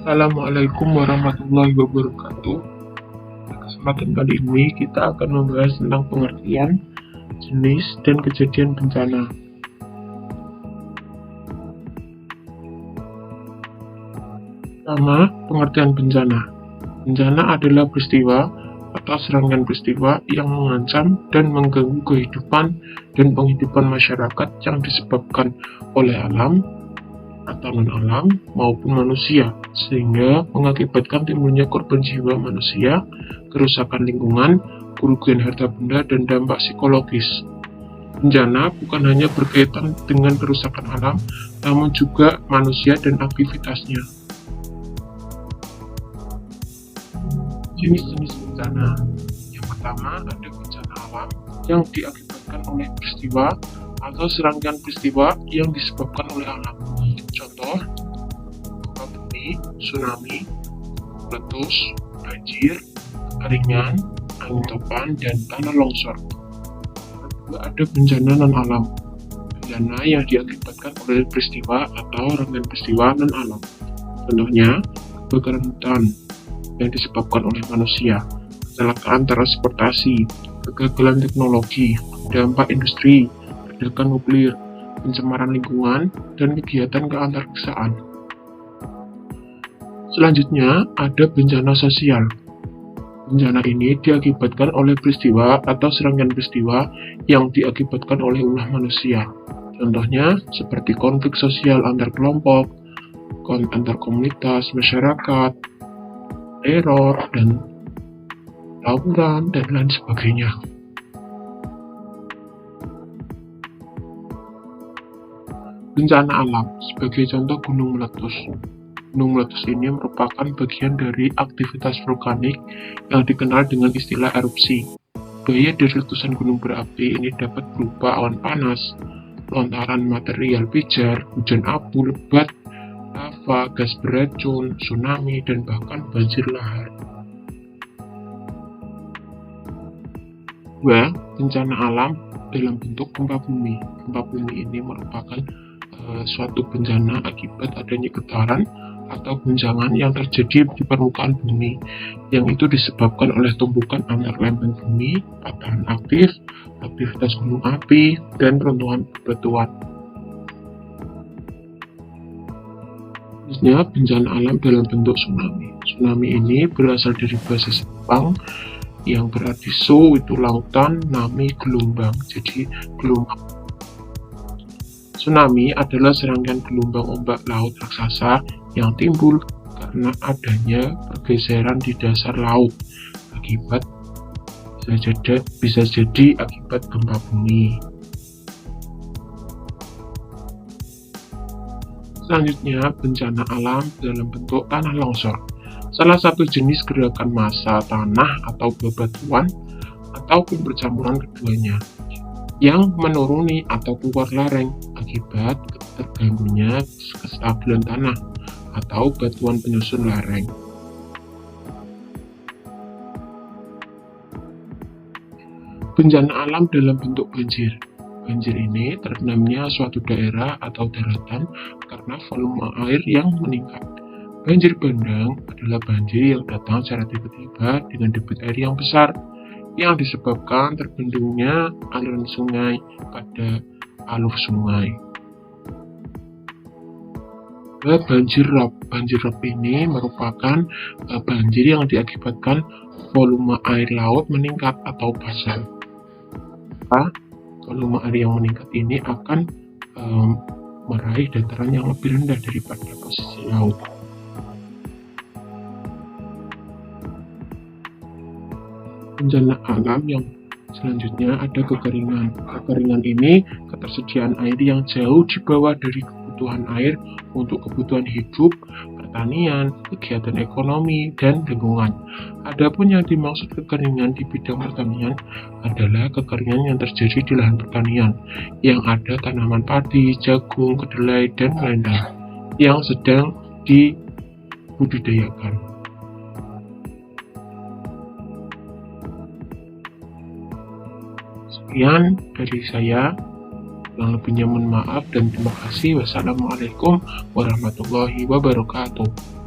Assalamualaikum warahmatullahi wabarakatuh. Pada kesempatan kali ini kita akan membahas tentang pengertian, jenis, dan kejadian bencana. Pertama, pengertian bencana. Bencana adalah peristiwa atau serangkaian peristiwa yang mengancam dan mengganggu kehidupan dan penghidupan masyarakat yang disebabkan oleh alam atau non-alam maupun manusia, sehingga mengakibatkan timbulnya korban jiwa manusia, kerusakan lingkungan, kerugian harta benda, dan dampak psikologis. Bencana bukan hanya berkaitan dengan kerusakan alam, namun juga manusia dan aktivitasnya. Jenis-jenis bencana. Yang pertama, ada bencana alam yang diakibatkan oleh peristiwa atau serangkaian peristiwa yang disebabkan oleh alam. Contoh, gempa bumi, tsunami, meletus, banjir, kekeringan, angin topan, dan tanah longsor. Kedua, ada bencana non-alam. Bencana yang diakibatkan oleh peristiwa atau rangkaian peristiwa non-alam. Contohnya, kebakaran hutan yang disebabkan oleh manusia, kecelakaan transportasi, kegagalan teknologi, dampak industri, ledakan nuklir, pencemaran lingkungan, dan kegiatan keantariksaan. Selanjutnya, ada bencana sosial. Bencana ini diakibatkan oleh peristiwa atau serangkaian peristiwa yang diakibatkan oleh ulah manusia. Contohnya, seperti konflik sosial antar kelompok, antar komunitas, masyarakat, teror, dan tawuran, dan lain sebagainya. Bencana alam, sebagai contoh gunung meletus. Gunung meletus ini merupakan bagian dari aktivitas vulkanik yang dikenal dengan istilah erupsi. Bahaya dari letusan gunung berapi ini dapat berupa awan panas, lontaran material pijar, hujan abu lebat, lava, gas beracun, tsunami, dan bahkan banjir lahar. 2. Bencana alam dalam bentuk gempa bumi. Gempa bumi ini merupakan suatu bencana akibat adanya getaran atau guncangan yang terjadi di permukaan bumi, yang itu disebabkan oleh tumpukan antar lempeng bumi, patahan aktif, aktivitas gunung api, dan runtuhan bebatuan. Selanjutnya, bencana alam dalam bentuk tsunami. Tsunami ini berasal dari bahasa Jepang yang berarti so itu lautan, nami gelombang, jadi gelombang. Tsunami adalah serangkaian gelombang ombak laut raksasa yang timbul karena adanya pergeseran di dasar laut akibat bisa jadi akibat gempa bumi. Selanjutnya, bencana alam dalam bentuk tanah longsor. Salah satu jenis gerakan massa tanah atau bebatuan ataupun percampuran keduanya yang menuruni atau keluar lereng akibat terganggunya kestabilan tanah atau batuan penyusun lereng. Bencana alam dalam bentuk banjir. Banjir ini terendamnya suatu daerah atau daratan karena volume air yang meningkat. Banjir bandang adalah banjir yang datang secara tiba-tiba dengan debit air yang besar, yang disebabkan terbendungnya aliran sungai pada alur sungai. Banjir rob. Banjir rob ini merupakan banjir yang diakibatkan volume air laut meningkat atau pasang. Volume air yang meningkat ini akan meraih dataran yang lebih rendah daripada posisi laut. Bencana alam yang selanjutnya ada kekeringan. Kekeringan ini ketersediaan air yang jauh di bawah dari kebutuhan air untuk kebutuhan hidup, pertanian, kegiatan ekonomi, dan lingkungan. Adapun yang dimaksud kekeringan di bidang pertanian adalah kekeringan yang terjadi di lahan pertanian yang ada tanaman padi, jagung, kedelai, dan lain-lain yang sedang dibudidayakan. Sekian dari saya. Kurang lebihnya mohon maaf dan terima kasih. Wassalamualaikum warahmatullahi wabarakatuh.